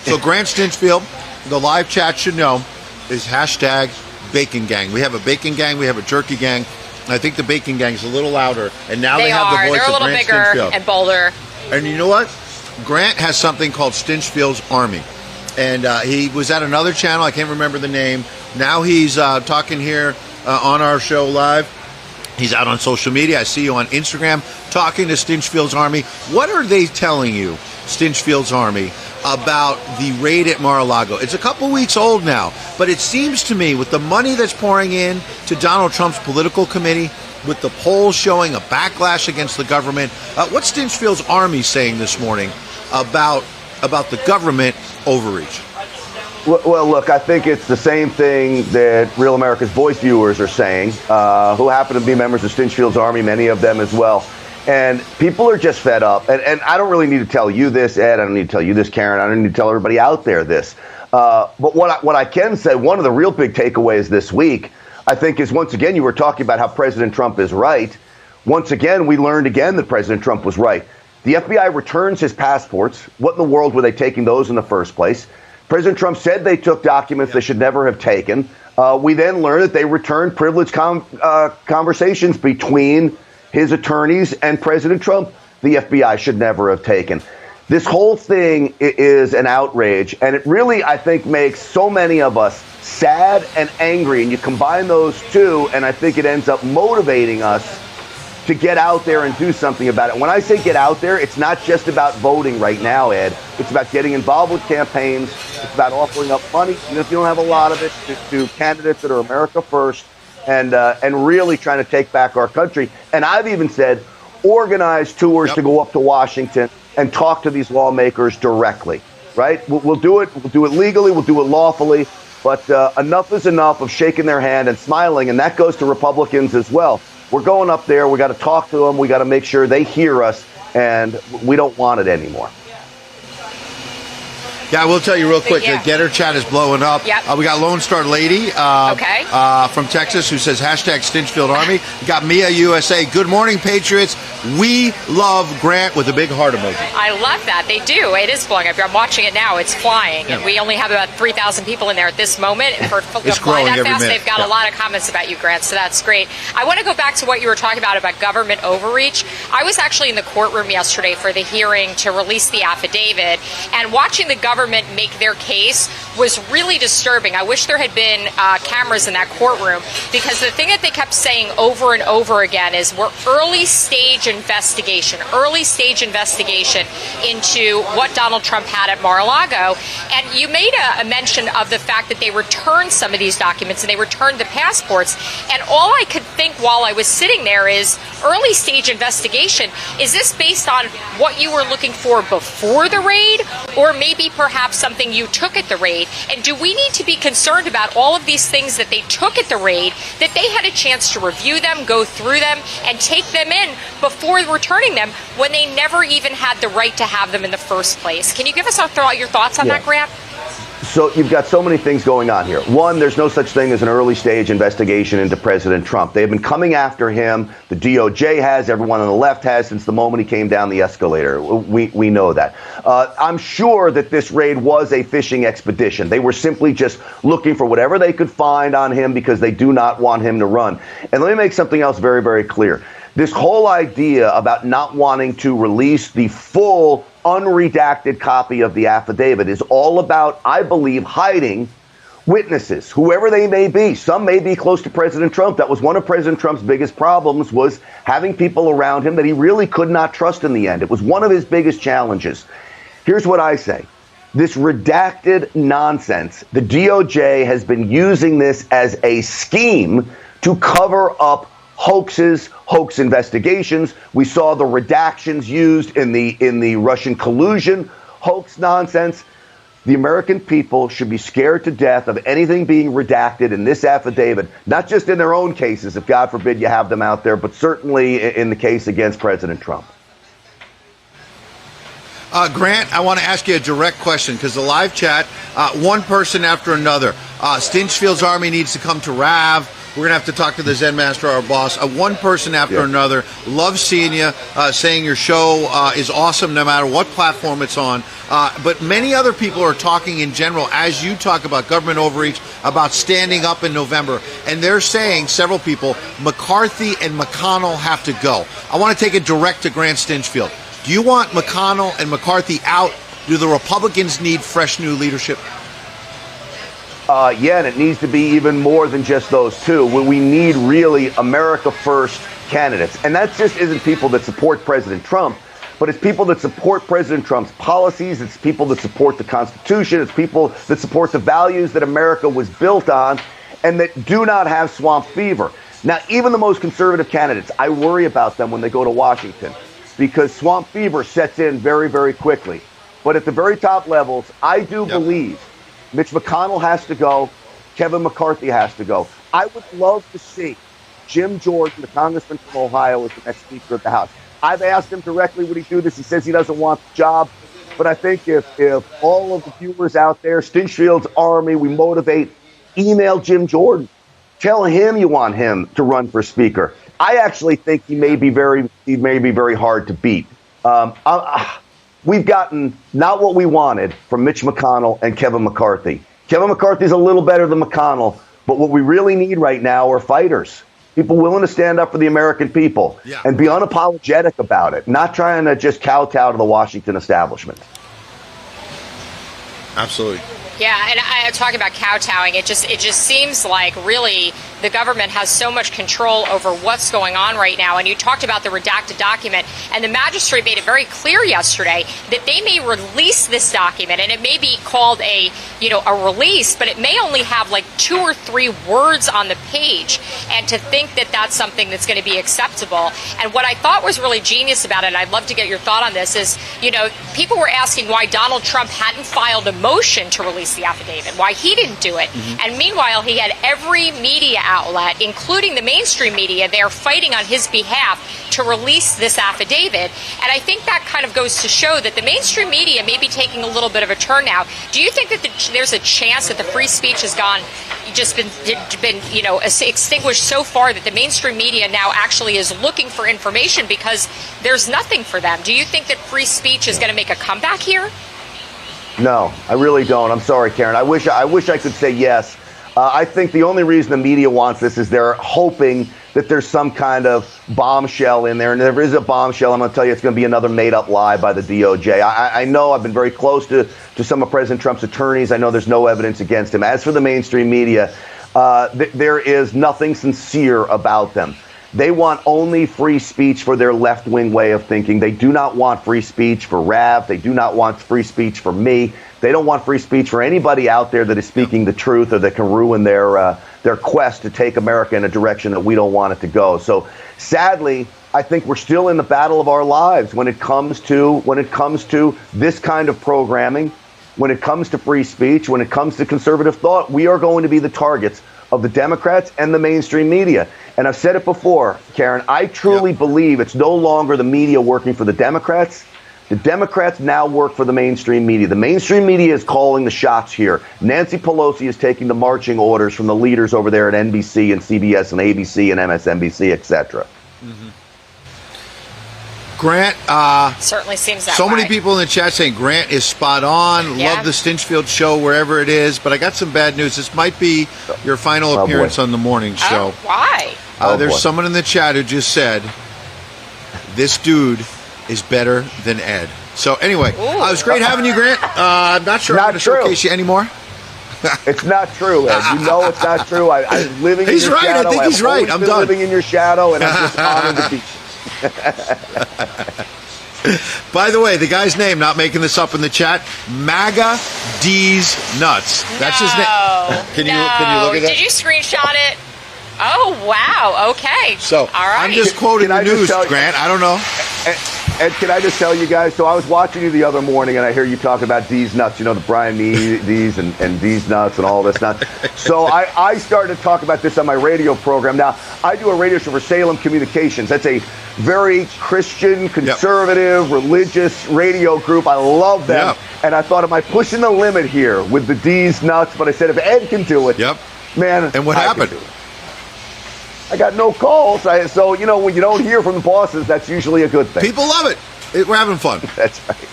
So Grant Stinchfield, the live chat should know, is hashtag Bacon Gang. We have a Bacon Gang, we have a Jerky Gang. I think the Bacon Gang is a little louder, and now they have the voice They're a of little Grant bigger Stinchfield. and bolder. And you know what? Grant has something called Stinchfield's Army. And he was at another channel. I can't remember the name. Now he's talking here on our show live. He's out on social media. I see you on Instagram talking to Stinchfield's Army. What are they telling you, Stinchfield's Army, about the raid at Mar-a-Lago? It's a couple weeks old now, but it seems to me with the money that's pouring in to Donald Trump's political committee, with the polls showing a backlash against the government, what's Stinchfield's Army saying this morning about the government overreach? Well, look, I think it's the same thing that Real America's Voice viewers are saying, who happen to be members of Stinchfield's Army, many of them as well. And people are just fed up. And I don't really need to tell you this, Ed. I don't need to tell you this, Karyn. I don't need to tell everybody out there this. But what I can say, one of the real big takeaways this week, I think, is once again, you were talking about how President Trump is right. Once again, we learned again that President Trump was right. The FBI returns his passports. What in the world were they taking those in the first place? President Trump said they took documents they should never have taken. We then learned that they returned privileged conversations between his attorneys and President Trump the FBI should never have taken. This whole thing is an outrage, and it really, I think, makes so many of us sad and angry. And you combine those two, and I think it ends up motivating us to get out there and do something about it. When I say get out there, it's not just about voting right now, Ed. It's about getting involved with campaigns. It's about offering up money, even if you don't have a lot of it, to candidates that are America first, and really trying to take back our country. And I've even said organize tours to go up to Washington and talk to these lawmakers directly, right? We'll do it. We'll do it legally. We'll do it lawfully. But enough is enough of shaking their hand and smiling, and that goes to Republicans as well. We're going up there. We got to talk to them. We got to make sure they hear us, and we don't want it anymore. Yeah, I will tell you real quick. The Getter chat is blowing up. Yep. We got Lone Star Lady from Texas who says hashtag Stinchfield Army. We got Mia USA. Good morning, Patriots. We love Grant with a big heart emoji. I love that. They do. It is blowing up. I'm watching it now. It's flying. And we only have about 3,000 people in there at this moment. For it's to fly that fast, minute. they've got a lot of comments about you, Grant, so that's great. I want to go back to what you were talking about government overreach. I was actually in the courtroom yesterday for the hearing to release the affidavit, and watching the government make their case was really disturbing. I wish there had been cameras in that courtroom, because the thing that they kept saying over and over again is we're early stage investigation into what Donald Trump had at Mar-a-Lago. And you made a mention of the fact that they returned some of these documents and they returned the passports. And all I could think while I was sitting there is early stage investigation. Is this based on what you were looking for before the raid, or maybe perhaps something you took at the raid? And do we need to be concerned about all of these things that they took at the raid, that they had a chance to review them, go through them, and take them in before returning them when they never even had the right to have them in the first place? Can you give us your thoughts on that, Grant? So you've got so many things going on here. One, there's no such thing as an early stage investigation into President Trump. They've been coming after him. The DoJ has, everyone on the left has, since the moment he came down the escalator. We know that. I'm sure that this raid was a fishing expedition. They were simply just looking for whatever they could find on him because they do not want him to run. And let me make something else very, very clear. This whole idea about not wanting to release the full unredacted copy of the affidavit is all about, I believe, hiding witnesses, whoever they may be. Some may be close to President Trump. That was one of President Trump's biggest problems, was having people around him that he really could not trust in the end. It was one of his biggest challenges. Here's what I say. This redacted nonsense, the DOJ has been using this as a scheme to cover up hoaxes, hoax investigations. We saw the redactions used in the Russian collusion hoax nonsense. The American people should be scared to death of anything being redacted in this affidavit, not just in their own cases, if God forbid you have them out there, but certainly in the case against President Trump. Grant, I want to ask you a direct question, because the live chat, one person after another. Stinchfield's Army needs to come to Rav. We're going to have to talk to the Zen Master, our boss. One person after another. Love seeing you, saying your show is awesome no matter what platform it's on. But many other people are talking in general, as you talk about government overreach, about standing up in November. And they're saying, several people, McCarthy and McConnell have to go. I want to take it direct to Grant Stinchfield. Do you want McConnell and McCarthy out? Do the Republicans need fresh new leadership? Yeah, and it needs to be even more than just those two. We need really America first candidates. And that just isn't people that support President Trump, but it's people that support President Trump's policies. It's people that support the Constitution. It's people that support the values that America was built on and that do not have swamp fever. Now, even the most conservative candidates, I worry about them when they go to Washington because swamp fever sets in very, very quickly. But at the very top levels, I do believe Mitch McConnell has to go. Kevin McCarthy has to go. I would love to see Jim Jordan, the congressman from Ohio, as the next Speaker of the House. I've asked him directly, would he do this? He says he doesn't want the job. But I think if all of the viewers out there, Stinchfield's Army, we motivate, email Jim Jordan. Tell him you want him to run for Speaker. I actually think he may be very hard to beat. We've gotten not what we wanted from Mitch McConnell and Kevin McCarthy. Kevin McCarthy's a little better than McConnell, but what we really need right now are fighters. People willing to stand up for the American people and be unapologetic about it, not trying to just kowtow to the Washington establishment. Absolutely. Yeah, and I talking about kowtowing, it just seems like really the government has so much control over what's going on right now. And you talked about the redacted document, and the magistrate made it very clear yesterday that they may release this document, and it may be called a release, but it may only have like 2 or 3 words on the page. And to think that that's something that's going to be acceptable. And what I thought was really genius about it, and I'd love to get your thought on this, is people were asking why Donald Trump hadn't filed a motion to release the affidavit, why he didn't do it. And meanwhile, he had every media outlet, including the mainstream media, there fighting on his behalf to release this affidavit. And I think that kind of goes to show that the mainstream media may be taking a little bit of a turn now. Do you think that there's a chance that the free speech has been extinguished so far that the mainstream media now actually is looking for information because there's nothing for them? Do you think that free speech is going to make a comeback here? No, I really don't. I'm sorry, Karyn. I wish I could say yes. I think the only reason the media wants this is they're hoping that there's some kind of bombshell in there. And there is a bombshell. I'm going to tell you it's going to be another made-up lie by the DoJ. I know I've been very close to some of President Trump's attorneys. I know there's no evidence against him. As for the mainstream media, there is nothing sincere about them. They want only free speech for their left-wing way of thinking. They do not want free speech for Rav. They do not want free speech for me. They don't want free speech for anybody out there that is speaking the truth or that can ruin their quest to take America in a direction that we don't want it to go. So sadly, I think we're still in the battle of our lives when it comes to this kind of programming, when it comes to free speech, when it comes to conservative thought. We are going to be the targets of the Democrats and the mainstream media. And I've said it before, Karyn, I truly believe it's no longer the media working for the Democrats. The Democrats now work for the mainstream media. The mainstream media is calling the shots here. Nancy Pelosi is taking the marching orders from the leaders over there at NBC and CBS and ABC and MSNBC, etc. Grant, certainly seems that so way. many people in the chat saying Grant is spot on. Love the Stinchfield show wherever it is. But I got some bad news. This might be your final appearance on the morning show. Why? There's someone in the chat who just said, this dude is better than Ed. So anyway, it was great having you, Grant. I'm not sure I'm going to showcase you anymore. It's not true, Ed. You know it's not true. I'm living in your shadow. He's right. I think he's right. I'm done. Living in your shadow, and I'm just honored to be. By the way, the guy's name, not making this up in the chat, MAGA D's Nuts. That's his name. Can you look at that? Did you screenshot it? Oh, wow. Okay. So, all right. I'm just quoting the news, Grant. I don't know. And can I just tell you guys, so I was watching you the other morning, and I hear you talk about D's Nuts, the Brian D's and D's Nuts and all this nuts. So I started to talk about this on my radio program. Now, I do a radio show for Salem Communications. That's a very Christian, conservative, religious radio group. I love them. And I thought, am I pushing the limit here with the D's Nuts? But I said, if Ed can do it, man, and what happened? I got no calls. So, when you don't hear from the bosses, that's usually a good thing. People love it. We're having fun. That's right.